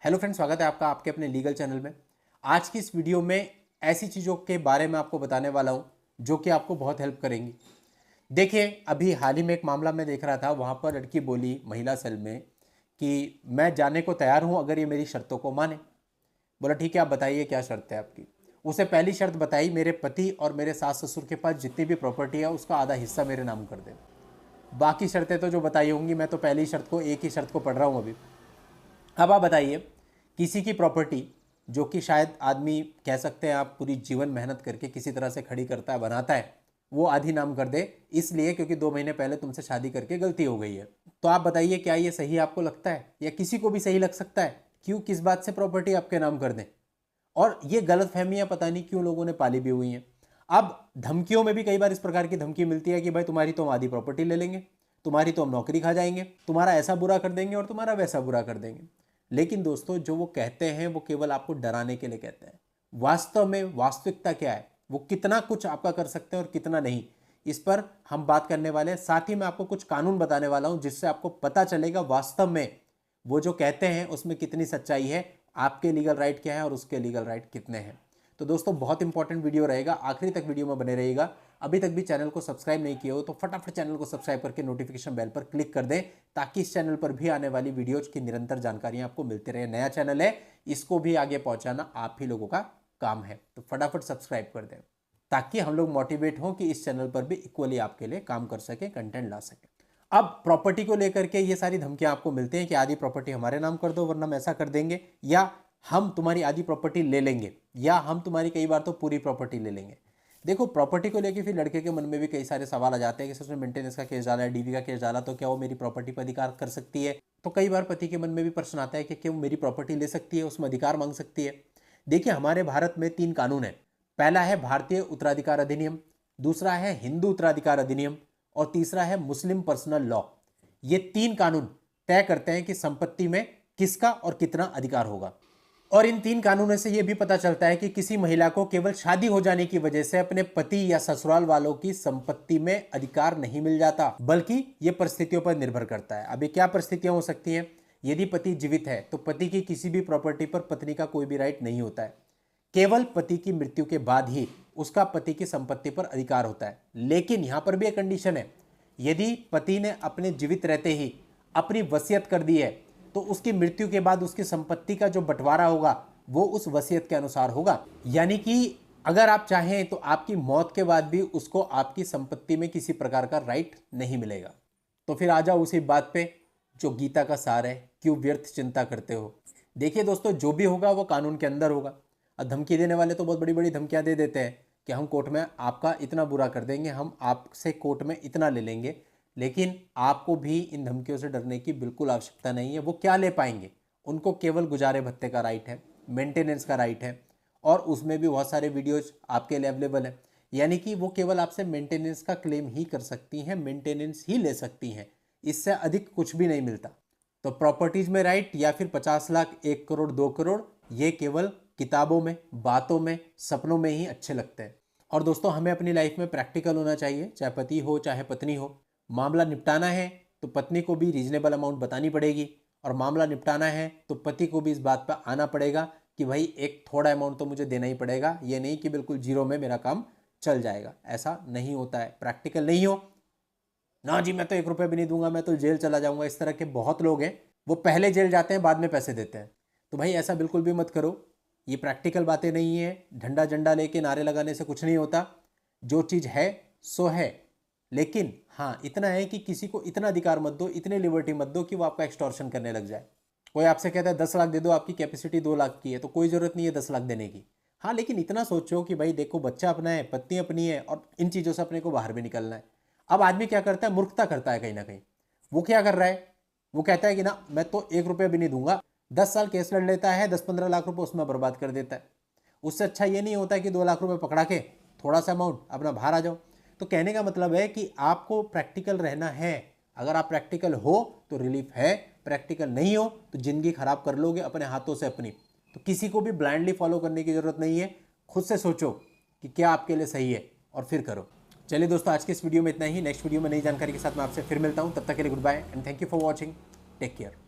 Hello friends, स्वागत है आपका आपके अपने लीगल चैनल में। आज की इस वीडियो में ऐसी चीज़ों के बारे में आपको बताने वाला हूं जो कि आपको बहुत हेल्प करेंगी। देखिए, अभी हाल ही में एक मामला मैं देख रहा था। वहां पर लड़की बोली महिला सेल में कि मैं जाने को तैयार हूं अगर ये मेरी शर्तों को माने। बोला ठीक है, आप बताइए क्या शर्त है आपकी। उसे पहली शर्त बताई, मेरे पति और मेरे सास ससुर के पास जितनी भी प्रॉपर्टी है उसका आधा हिस्सा मेरे नाम कर दे। बाकी शर्तें तो जो बताई होंगी, मैं तो पहली शर्त को एक ही शर्त को पढ़ रहा हूँ अभी। अब आप बताइए, किसी की प्रॉपर्टी जो कि शायद आदमी कह सकते हैं आप पूरी जीवन मेहनत करके किसी तरह से खड़ी करता है, बनाता है, वो आधी नाम कर दे इसलिए क्योंकि 2 महीने पहले तुमसे शादी करके गलती हो गई है। तो आप बताइए, क्या ये सही आपको लगता है या किसी को भी सही लग सकता है? क्यों, किस बात से प्रॉपर्टी आपके नाम कर दें? और ये गलत फहमियां पता नहीं क्यों लोगों ने पाली भी हुई हैं। अब धमकियों में भी कई बार इस प्रकार की धमकी मिलती है कि भाई तुम्हारी तो हम आधी प्रॉपर्टी ले लेंगे, तुम्हारी तो हम नौकरी खा जाएंगे, तुम्हारा ऐसा बुरा कर देंगे और तुम्हारा वैसा बुरा कर देंगे। लेकिन दोस्तों, जो वो कहते हैं वो केवल आपको डराने के लिए कहते हैं। वास्तव में वास्तविकता क्या है, वो कितना कुछ आपका कर सकते हैं और कितना नहीं, इस पर हम बात करने वाले हैं। साथ ही मैं आपको कुछ कानून बताने वाला हूं जिससे आपको पता चलेगा वास्तव में वो जो कहते हैं उसमें कितनी सच्चाई है, आपके लीगल राइट क्या है और उसके लीगल राइट कितने हैं। तो दोस्तों, बहुत इंपॉर्टेंट वीडियो रहेगा, आखिरी तक वीडियो में बने रहिएगा। अभी तक भी चैनल को सब्सक्राइब नहीं किया हो तो फटाफट चैनल को सब्सक्राइब करके नोटिफिकेशन बेल पर क्लिक कर दें, ताकि इस चैनल पर भी आने वाली वीडियोज की निरंतर जानकारियां आपको मिलती रहे। नया चैनल है, इसको भी आगे पहुंचाना आप ही लोगों का काम है, तो फटाफट सब्सक्राइब कर दें ताकि हम लोग मोटिवेट हों कि इस चैनल पर भी इक्वली आपके लिए काम कर सके, कंटेंट ला सके। अब प्रॉपर्टी को लेकर के ये सारी धमकियां आपको मिलती हैं कि आधी प्रॉपर्टी हमारे नाम कर दो वरना हम ऐसा कर देंगे, या हम तुम्हारी आधी प्रॉपर्टी ले लेंगे, या हम तुम्हारी कई बार तो पूरी प्रॉपर्टी ले लेंगे। देखो, प्रॉपर्टी को लेकर फिर लड़के के मन में भी कई सारे सवाल आ जाते हैं कि उसने मेंटेनेंस का केस डाला है, डीवी का केस डाला, तो क्या वो मेरी प्रॉपर्टी पर अधिकार कर सकती है? तो कई बार पति के मन में भी प्रश्न आता है कि क्या वो मेरी प्रॉपर्टी ले सकती है, उसमें अधिकार मांग सकती है? देखिए, हमारे भारत में 3 कानून है। पहला है भारतीय उत्तराधिकार अधिनियम, दूसरा है हिंदू उत्तराधिकार अधिनियम और तीसरा है मुस्लिम पर्सनल लॉ। ये 3 कानून तय करते हैं कि संपत्ति में किसका और कितना अधिकार होगा। और इन 3 कानूनों से यह भी पता चलता है कि किसी महिला को केवल शादी हो जाने की वजह से अपने पति या ससुराल वालों की संपत्ति में अधिकार नहीं मिल जाता, बल्कि यह परिस्थितियों पर निर्भर करता है। अभी क्या परिस्थितियां हो सकती हैं? यदि पति जीवित है तो पति की किसी भी प्रॉपर्टी पर पत्नी का कोई भी राइट नहीं होता है। केवल पति की मृत्यु के बाद ही उसका पति की संपत्ति पर अधिकार होता है। लेकिन यहां पर भी एक कंडीशन है, यदि पति ने अपने जीवित रहते ही अपनी वसीयत कर दी है तो उसकी मृत्यु के बाद उसकी संपत्ति का जो बंटवारा होगा वो उस वसीयत के अनुसार होगा। यानी कि अगर आप चाहें तो आपकी मौत के बाद भी उसको आपकी संपत्ति में किसी प्रकार का राइट नहीं मिलेगा। तो फिर आ जाओ उसी बात पे जो गीता का सार है, क्यों व्यर्थ चिंता करते हो। देखिए दोस्तों, जो भी होगा वो कानून के अंदर होगा। अब धमकी देने वाले तो बहुत बड़ी बड़ी धमकियां दे देते हैं कि हम कोर्ट में आपका इतना बुरा कर देंगे, हम आपसे कोर्ट में इतना ले लेंगे। लेकिन आपको भी इन धमकियों से डरने की बिल्कुल आवश्यकता नहीं है। वो क्या ले पाएंगे? उनको केवल गुजारे भत्ते का राइट है, मेंटेनेंस का राइट है, और उसमें भी बहुत सारे वीडियोज आपके लिए अवेलेबल है। यानी कि वो केवल आपसे मेंटेनेंस का क्लेम ही कर सकती हैं, मेंटेनेंस ही ले सकती हैं, इससे अधिक कुछ भी नहीं मिलता। तो प्रॉपर्टीज में राइट या फिर 50 लाख, 1 करोड़, 2 करोड़, ये केवल किताबों में, बातों में, सपनों में ही अच्छे लगते हैं। और दोस्तों, हमें अपनी लाइफ में प्रैक्टिकल होना चाहिए, चाहे पति हो चाहे पत्नी हो। मामला निपटाना है तो पत्नी को भी रीजनेबल अमाउंट बतानी पड़ेगी, और मामला निपटाना है तो पति को भी इस बात पर आना पड़ेगा कि भाई एक थोड़ा अमाउंट तो मुझे देना ही पड़ेगा। ये नहीं कि बिल्कुल जीरो में मेरा काम चल जाएगा, ऐसा नहीं होता है। प्रैक्टिकल नहीं हो ना जी, मैं तो 1 रुपया भी नहीं दूंगा, मैं तो जेल चला जाऊंगा। इस तरह के बहुत लोग हैं, वो पहले जेल जाते हैं बाद में पैसे देते हैं। तो भाई ऐसा बिल्कुल भी मत करो, ये प्रैक्टिकल बातें नहीं है। झंडा झंडा लेके नारे लगाने से कुछ नहीं होता। जो चीज़ है सो है। लेकिन हाँ, इतना है कि किसी को इतना अधिकार मत दो, इतनी लिबर्टी मत दो कि वो आपका एक्सटॉर्शन करने लग जाए। कोई आपसे कहता है 10 लाख दे दो, आपकी कैपेसिटी 2 लाख की है, तो कोई ज़रूरत नहीं है 10 लाख देने की। हाँ, लेकिन इतना सोचो कि भाई देखो, बच्चा अपना है, पत्नी अपनी है, और इन चीज़ों से अपने को बाहर भी निकलना है। अब आदमी क्या करता है? मूर्खता करता है कहीं ना कहीं। वो क्या कर रहा है? वो कहता है कि ना, मैं तो 1 रुपया भी नहीं दूंगा। 10 साल केस लड़ लेता है, 10-15 लाख रुपए उसमें बर्बाद कर देता है। उससे अच्छा ये नहीं होता कि 2 लाख रुपए पकड़ा के थोड़ा सा अमाउंट अपना बाहर आ जाओ। तो कहने का मतलब है कि आपको प्रैक्टिकल रहना है। अगर आप प्रैक्टिकल हो तो रिलीफ है, प्रैक्टिकल नहीं हो तो जिंदगी खराब कर लोगे अपने हाथों से अपनी। तो किसी को भी ब्लाइंडली फॉलो करने की जरूरत नहीं है। खुद से सोचो कि क्या आपके लिए सही है और फिर करो। चलिए दोस्तों, आज के इस वीडियो में इतना ही। नेक्स्ट वीडियो में नई जानकारी के साथ मैं आपसे फिर मिलता हूं। तब तक के लिए good bye and thank you for watching. Take care.